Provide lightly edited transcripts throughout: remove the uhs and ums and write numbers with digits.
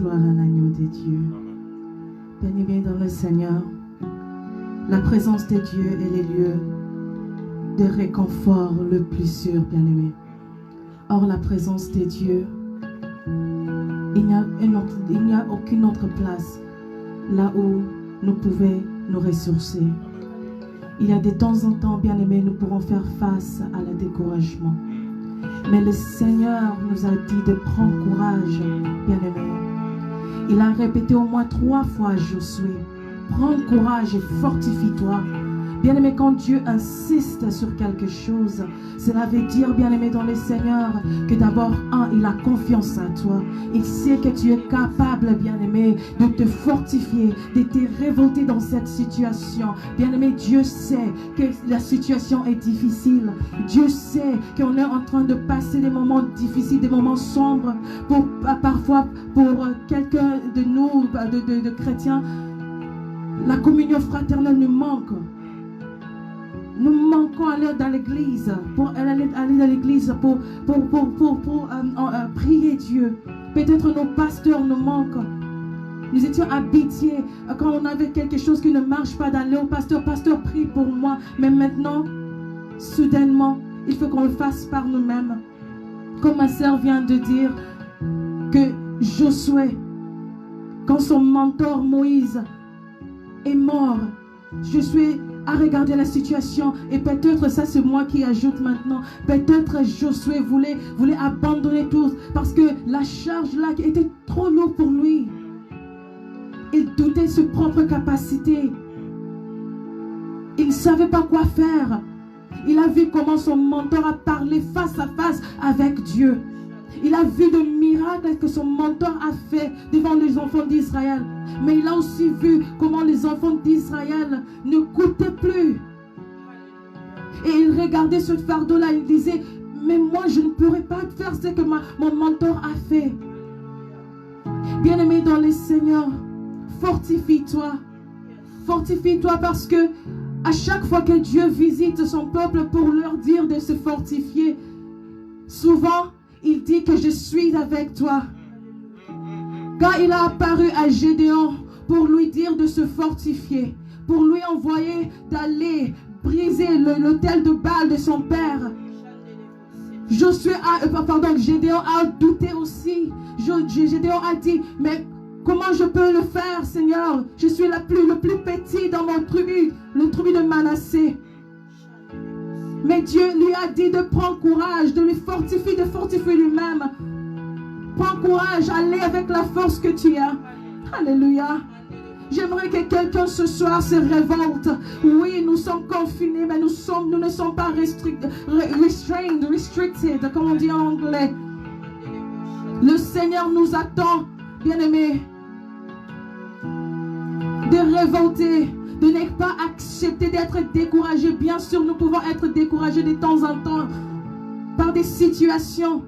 gloire à l'agneau de Dieu. Bien-aimés dans le Seigneur, la présence de Dieu est le lieu de réconfort le plus sûr, bien-aimés. Or, la présence de Dieu, il n'y a aucune autre place là où nous pouvons nous ressourcer. Il y a de temps en temps, bien-aimés, nous pourrons faire face à le découragement. Mais le Seigneur nous a dit de prendre courage, bien-aimés. Il a répété au moins 3 fois à Josué, prends courage et fortifie-toi. Bien-aimé, quand Dieu insiste sur quelque chose, cela veut dire, bien-aimé dans le Seigneur, que d'abord, il a confiance en toi. Il sait que tu es capable, bien-aimé, de te fortifier, de te révolter dans cette situation. Bien-aimé, Dieu sait que la situation est difficile. Dieu sait qu'on est en train de passer des moments difficiles, des moments sombres. Parfois, pour quelqu'un de nous, de chrétiens, la communion fraternelle nous manque. Nous manquons aller dans l'église, pour aller dans l'église, pour prier Dieu. Peut-être nos pasteurs nous manquent. Nous étions habitués, quand on avait quelque chose qui ne marche pas, d'aller au pasteur, pasteur prie pour moi. Mais maintenant, soudainement, il faut qu'on le fasse par nous-mêmes. Comme ma sœur vient de dire, que Josué, quand son mentor Moïse est mort, Josué a regardé la situation, et peut-être ça c'est moi qui ajoute maintenant, peut-être Josué voulait abandonner tout parce que la charge là était trop lourde pour lui. Il doutait de ses propres capacités. Il ne savait pas quoi faire. Il a vu comment son mentor a parlé face à face avec Dieu. Il a vu le miracle que son mentor a fait devant les enfants d'Israël. Mais il a aussi vu comment les enfants d'Israël ne coûtaient plus. Et il regardait ce fardeau-là, il disait, mais moi je ne pourrais pas faire ce que mon mentor a fait. Bien-aimé dans le Seigneur, fortifie-toi. Fortifie-toi parce que à chaque fois que Dieu visite son peuple pour leur dire de se fortifier, souvent il dit que je suis avec toi. Quand il a apparu à Gédéon pour lui dire de se fortifier, pour lui envoyer d'aller briser l'autel de Baal de son père, Gédéon a douté aussi. Gédéon a dit, mais comment je peux le faire, Seigneur? Je suis le plus petit dans mon tribu, le tribu de Manassé. Mais Dieu lui a dit de prendre courage, de lui fortifier, de fortifier lui-même. Prends courage, allez avec la force que tu as. Alléluia. J'aimerais que quelqu'un ce soir se révolte. Oui, nous sommes confinés, mais nous ne sommes pas restricted, comme on dit en anglais. Le Seigneur nous attend, bien-aimés, de révolter, de ne pas accepter d'être découragés. Bien sûr, nous pouvons être découragés de temps en temps par des situations.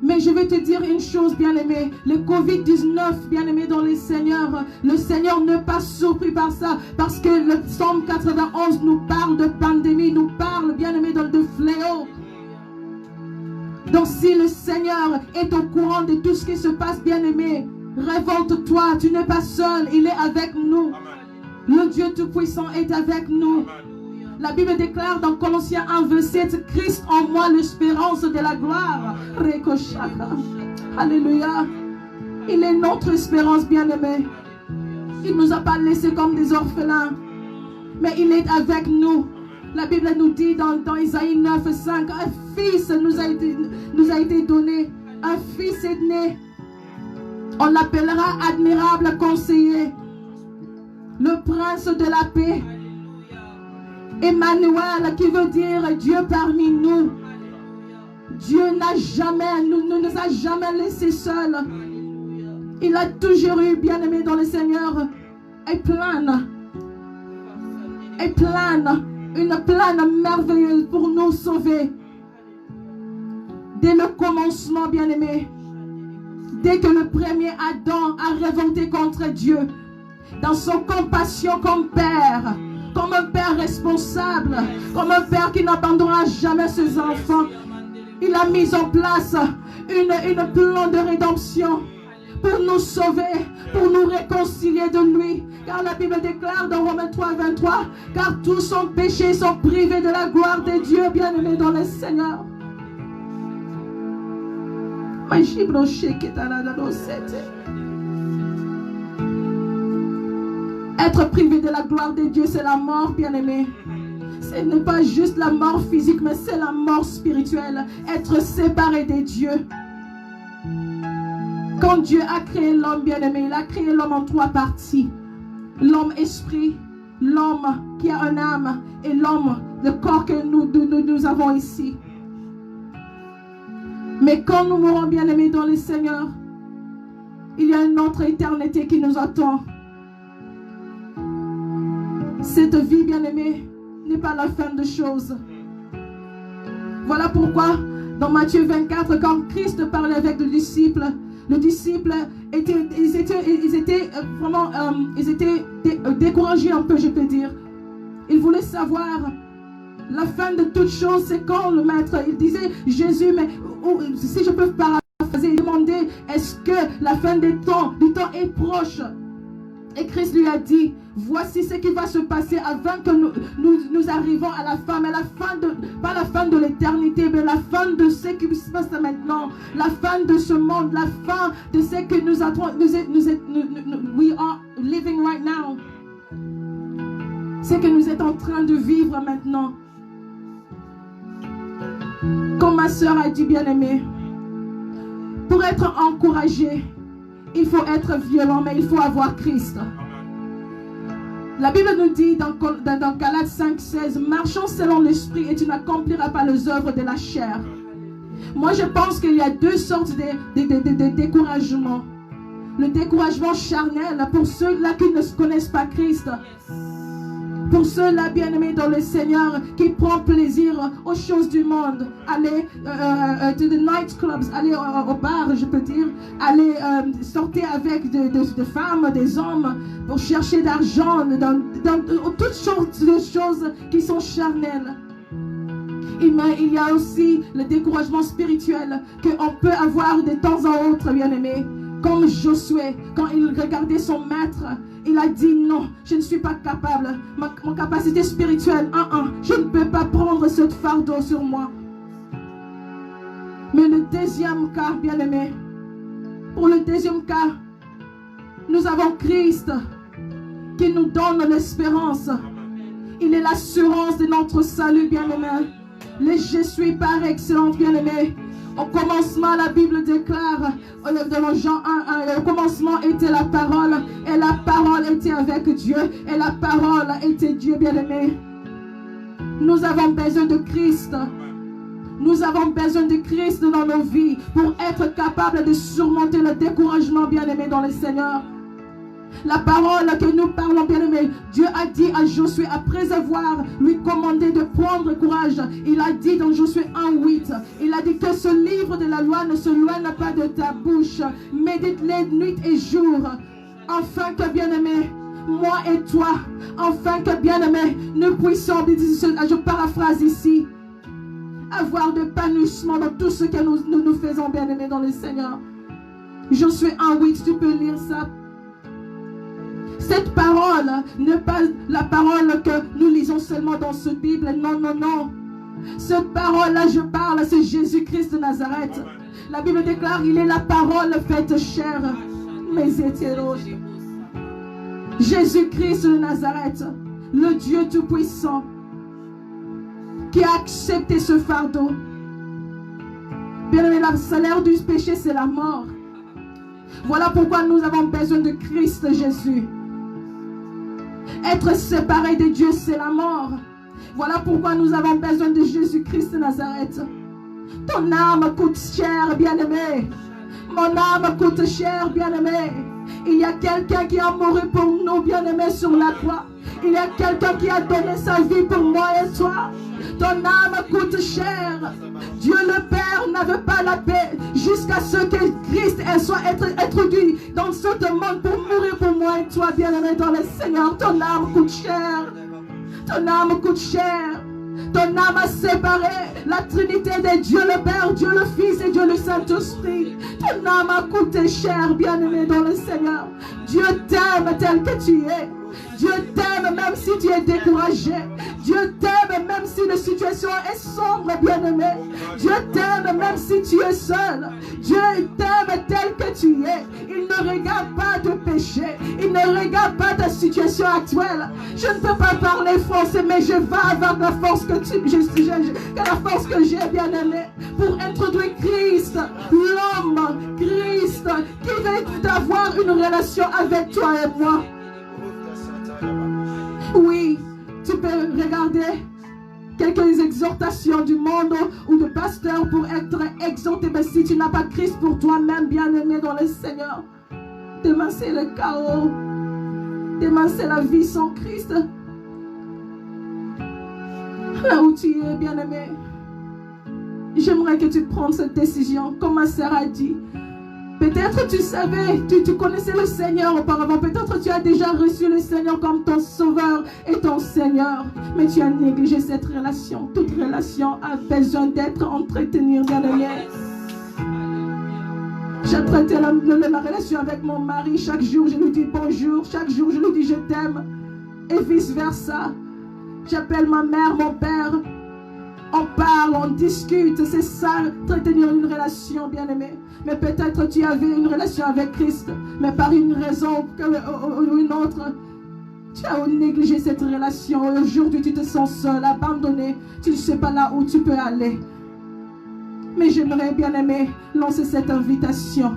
Mais je vais te dire une chose, bien-aimé. Le Covid-19, bien-aimé dans le Seigneur n'est pas surpris par ça. Parce que le Psaume 91 nous parle de pandémie, nous parle, bien-aimé, de fléau. Donc si le Seigneur est au courant de tout ce qui se passe, bien-aimé, révolte-toi, tu n'es pas seul, il est avec nous. Le Dieu Tout-Puissant est avec nous. La Bible déclare dans Colossiens 1, verset 7, Christ en moi, l'espérance de la gloire. Alléluia. Il est notre espérance, bien-aimé. Il ne nous a pas laissés comme des orphelins, mais il est avec nous. La Bible nous dit dans Isaïe 9, 5, un fils nous a été donné. Un fils est né. On l'appellera admirable conseiller, le prince de la paix. Emmanuel, qui veut dire Dieu parmi nous. Dieu ne nous a jamais laissés seuls. Il a toujours eu, bien-aimé dans le Seigneur, un plan, une plan merveilleuse pour nous sauver. Dès le commencement, bien-aimé, dès que le premier Adam a révolté contre Dieu, dans son compassion comme père, comme un père responsable, comme un père qui n'abandonnera jamais ses enfants, il a mis en place une plan de rédemption pour nous sauver, pour nous réconcilier de lui. Car la Bible déclare dans Romains 3, 23, car tous sont péchés, sont privés de la gloire de Dieu, bien-aimés dans le Seigneur. Être privé de la gloire de Dieu, c'est la mort, bien-aimé. Ce n'est pas juste la mort physique, mais c'est la mort spirituelle. Être séparé de Dieu. Quand Dieu a créé l'homme, bien-aimé, il a créé l'homme en 3 parties. L'homme esprit, l'homme qui a une âme et l'homme, le corps que nous avons ici. Mais quand nous mourrons, bien-aimés dans le Seigneur, il y a une autre éternité qui nous attend. Cette vie, bien-aimée, n'est pas la fin de choses. Voilà pourquoi, dans Matthieu 24, quand Christ parlait avec le disciple étaient vraiment découragés un peu, je peux dire. Ils voulaient savoir la fin de toute chose, c'est quand le maître, il disait, Jésus, mais si je peux paraphraser, il demandait, est-ce que la fin du temps est proche? Et Christ lui a dit, voici ce qui va se passer avant que nous arrivons à la fin, mais pas la fin de l'éternité, mais la fin de ce qui se passe maintenant, la fin de ce monde, la fin de ce que we are living right now. Ce que nous sommes en train de vivre maintenant. Comme ma soeur a dit, bien-aimé, pour être encouragé, il faut être violent, mais il faut avoir Christ. La Bible nous dit dans Galates 5,16, marchons selon l'esprit et tu n'accompliras pas les œuvres de la chair. Moi, je pense qu'il y a 2 sortes de découragement. Le découragement charnel pour ceux-là qui ne connaissent pas Christ. Pour ceux-là, bien-aimés dans le Seigneur, qui prennent plaisir aux choses du monde, aller to the nightclubs, aller au bar, je peux dire, aller sortir avec des femmes, des hommes, pour chercher d'argent, dans toutes sortes de choses qui sont charnelles. Il y a aussi le découragement spirituel qu'on peut avoir de temps en autre, bien-aimés. Comme Josué, quand il regardait son maître, il a dit non, je ne suis pas capable. Mon capacité spirituelle, je ne peux pas prendre ce fardeau sur moi. Mais le deuxième cas, bien-aimé, pour le deuxième cas, nous avons Christ qui nous donne l'espérance. Il est l'assurance de notre salut, bien-aimé. Le je suis par excellence, bien-aimé. Au commencement, la Bible déclare, dans Jean 1, au commencement était la parole, et la parole était avec Dieu, et la parole était Dieu, bien-aimé. Nous avons besoin de Christ. Nous avons besoin de Christ dans nos vies pour être capables de surmonter le découragement, bien-aimé, dans le Seigneur. La parole que nous parlons, bien-aimé, Dieu a dit à Josué, après avoir lui commandé de prendre courage, il a dit dans Josué 1:8, il a dit que ce livre de la loi ne se loigne pas de ta bouche, médite-les nuit et jour, afin que, bien-aimé, moi et toi, afin que, bien-aimé, nous puissions, je paraphrase ici, avoir de épanouissement dans tout ce que nous faisons, bien-aimé, dans le Seigneur. Josué 1:8, tu peux lire ça. Cette parole n'est pas la parole que nous lisons seulement dans cette Bible. Non, non, non. Cette parole-là, je parle, c'est Jésus-Christ de Nazareth. La Bible déclare, il est la parole faite chair. Mes hétéros. Jésus-Christ de Nazareth, le Dieu Tout-Puissant, qui a accepté ce fardeau. Bien aimé, le salaire du péché, c'est la mort. Voilà pourquoi nous avons besoin de Christ Jésus. Être séparé de Dieu, c'est la mort. Voilà pourquoi nous avons besoin de Jésus-Christ de Nazareth. Ton âme coûte cher, bien-aimé. Mon âme coûte cher, bien-aimé. Il y a quelqu'un qui a mouru pour nous, bien-aimé, sur la croix. Il y a quelqu'un qui a donné sa vie pour moi et toi. Ton âme coûte cher. Dieu le Père n'avait pas la paix jusqu'à ce que Christ soit introduit dans ce monde pour mourir pour moi et toi, bien-aimé dans le Seigneur. Ton âme coûte cher. Ton âme coûte cher. Ton âme a séparé la Trinité de Dieu le Père, Dieu le Fils et Dieu le Saint-Esprit. Ton âme a coûté cher, bien-aimé dans le Seigneur. Dieu t'aime tel que tu es. Dieu t'aime même si tu es découragé. Dieu t'aime même si la situation est sombre, bien-aimé. Dieu t'aime même si tu es seul. Dieu t'aime tel que tu es. Il ne regarde pas de péché. Il ne regarde pas ta situation actuelle. Je ne peux pas parler français, mais je vais avoir la force que la force que j'ai, bien-aimé, pour introduire Christ, l'homme, Christ, qui veut avoir une relation avec toi et moi. Oui, tu peux regarder quelques exhortations du monde ou de pasteurs pour être exhorté, mais si tu n'as pas Christ pour toi-même, bien-aimé dans le Seigneur, demain c'est le chaos, demain c'est la vie sans Christ. Là où tu es, bien-aimé, j'aimerais que tu prennes cette décision, comme ma sœur a dit. Peut-être tu savais, tu connaissais le Seigneur auparavant. Peut-être tu as déjà reçu le Seigneur comme ton sauveur et ton Seigneur. Mais tu as négligé cette relation. Toute relation a besoin d'être entretenue, bien-aimé. J'entretiens ma relation avec mon mari. Chaque jour, je lui dis bonjour. Chaque jour, je lui dis je t'aime. Et vice-versa. J'appelle ma mère, mon père. On parle, on discute. C'est ça, entretenir une relation, bien-aimé. Mais peut-être tu avais une relation avec Christ, mais par une raison ou une autre, tu as négligé cette relation. Et aujourd'hui, tu te sens seul, abandonné. Tu ne sais pas là où tu peux aller. Mais j'aimerais, bien aimé, lancer cette invitation,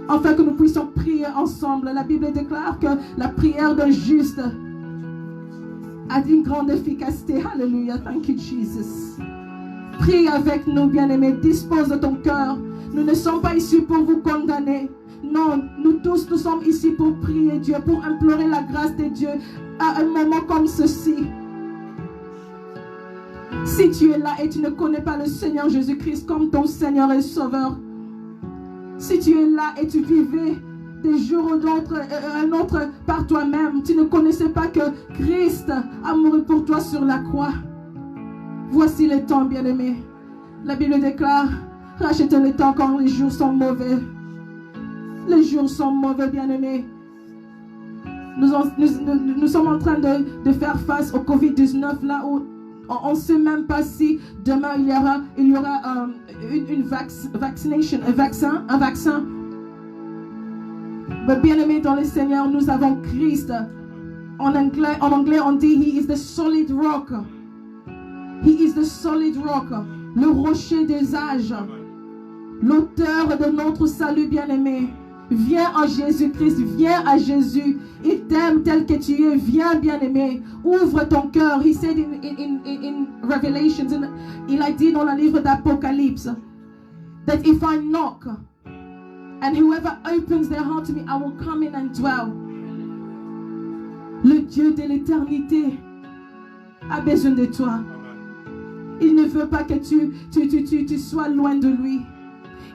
afin que nous puissions prier ensemble. La Bible déclare que la prière d'un juste a une grande efficacité. Alléluia, thank you Jesus. Prie avec nous, bien-aimés. Dispose de ton cœur. Nous ne sommes pas ici pour vous condamner. Non, nous tous, nous sommes ici pour prier Dieu, pour implorer la grâce de Dieu à un moment comme ceci. Si tu es là et tu ne connais pas le Seigneur Jésus-Christ comme ton Seigneur et Sauveur, si tu es là et tu vivais des jours ou d'autres, un autre par toi-même, tu ne connaissais pas que Christ a mouru pour toi sur la croix, voici le temps, bien-aimé. La Bible déclare: rachetez le temps quand les jours sont mauvais. Les jours sont mauvais, bien-aimés. Nous sommes en train de faire face au Covid-19, là où on ne sait même pas si demain il y aura un vaccin. Mais bien-aimés dans le Seigneur, nous avons Christ. En anglais, on dit He is the solid rock. He is the solid rock. Le rocher des âges. L'auteur de notre salut, bien-aimé. Viens en Jésus-Christ, viens à Jésus. Il t'aime tel que tu es. Viens, bien-aimé. Ouvre ton cœur. He said in Revelations, il a dit dans le livre d'Apocalypse, that if I knock, and whoever opens their heart to me, I will come in and dwell. Le Dieu de l'éternité a besoin de toi. Il ne veut pas que tu sois loin de lui.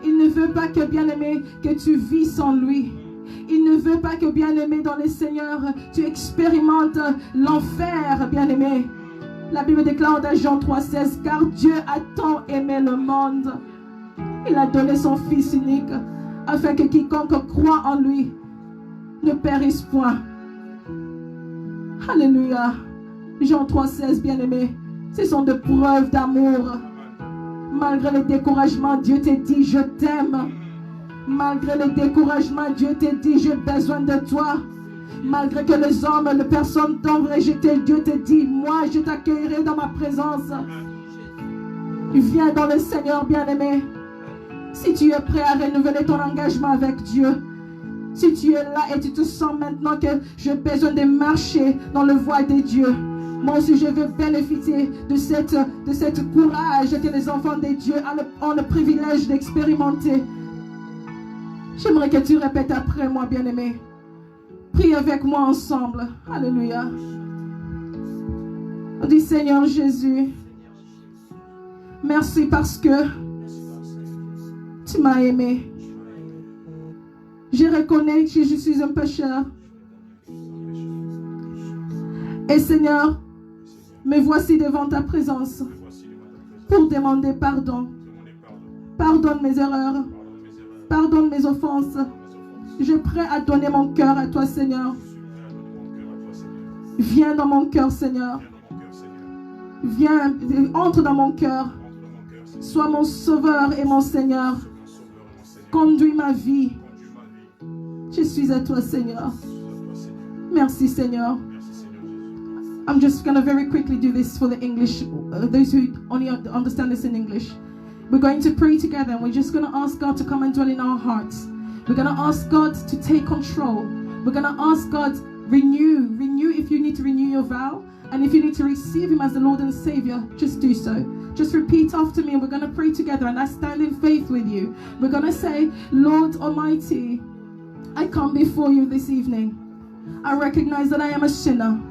Il ne veut pas que, bien-aimé, que tu vis sans lui. Il ne veut pas que, bien-aimé, dans le Seigneur, tu expérimentes l'enfer, bien-aimé. La Bible déclare dans Jean 3,16, car Dieu a tant aimé le monde. Il a donné son Fils unique, afin que quiconque croit en lui ne périsse point. Alléluia. Jean 3,16, bien-aimé, ce sont des preuves d'amour. Malgré le découragement, Dieu te dit, je t'aime. Malgré le découragement, Dieu te dit, j'ai besoin de toi. Malgré que les hommes, les personnes t'ont rejeté, Dieu te dit, moi, je t'accueillerai dans ma présence. Viens dans le Seigneur, bien-aimé. Si tu es prêt à renouveler ton engagement avec Dieu, si tu es là et tu te sens maintenant que j'ai besoin de marcher dans le voie de Dieu, moi aussi je veux bénéficier de cette courage que les enfants de Dieu ont le privilège d'expérimenter. J'aimerais que tu répètes après moi, bien-aimé. Prie avec moi ensemble. Alléluia. On dit, Seigneur Jésus, merci parce que tu m'as aimé. Je reconnais que je suis un pécheur. Et Seigneur, Me voici devant ta présence pour demander pardon. Pardonne mes erreurs. Pardonne mes offenses. Je suis prêt à donner mon cœur à toi, Seigneur. Viens dans mon cœur, Seigneur. Viens, entre dans mon cœur. Sois mon sauveur et mon Seigneur. Conduis ma vie. Je suis à toi, Seigneur. Merci, Seigneur. I'm just going to very quickly do this for the English, those who only understand this in English. We're going to pray together and we're just going to ask God to come and dwell in our hearts. We're going to ask God to take control. We're going to ask God, renew if you need to renew your vow. And if you need to receive Him as the Lord and Savior, just do so. Just repeat after me and we're going to pray together, and I stand in faith with you. We're going to say, Lord Almighty, I come before you this evening. I recognize that I am a sinner,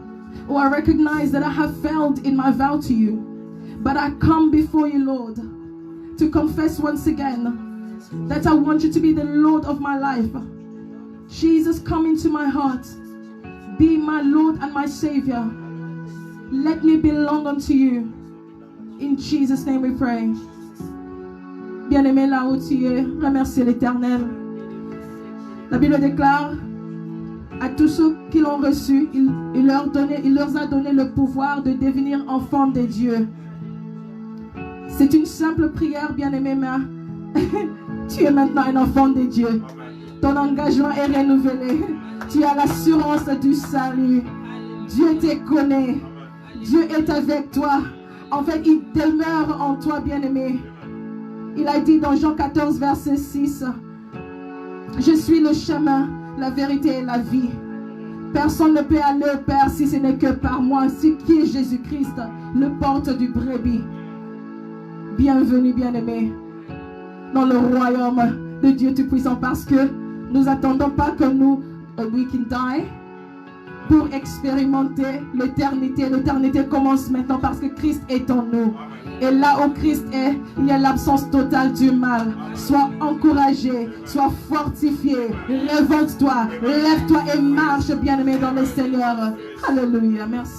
or I recognize that I have failed in my vow to you. But I come before you, Lord, to confess once again that I want you to be the Lord of my life. Jesus, come into my heart. Be my Lord and my Savior. Let me belong unto you. In Jesus' name we pray. Bien-aimé là où tu es, remercie l'Éternel. La Bible déclare à tous ceux qui l'ont reçu, il leur a donné le pouvoir de devenir enfants de Dieu. C'est une simple prière, bien-aimé, mais tu es maintenant un enfant de Dieu. Ton engagement est renouvelé. Tu as l'assurance du salut. Dieu te connaît. Dieu est avec toi. En fait, il demeure en toi, bien-aimé. Il a dit dans Jean 14, verset 6, « Je suis le chemin, la vérité et la vie. Personne ne peut aller au Père si ce n'est que par moi, ce qui est Jésus-Christ, le porte du brebis. » Bienvenue, bien-aimé, dans le royaume de Dieu Tout-Puissant, parce que nous n'attendons pas que we can die, pour expérimenter l'éternité. L'éternité commence maintenant parce que Christ est en nous. Et là où Christ est, il y a l'absence totale du mal. Sois encouragé, sois fortifié, révolte-toi, lève-toi et marche, bien-aimé, dans le Seigneur. Alléluia, merci.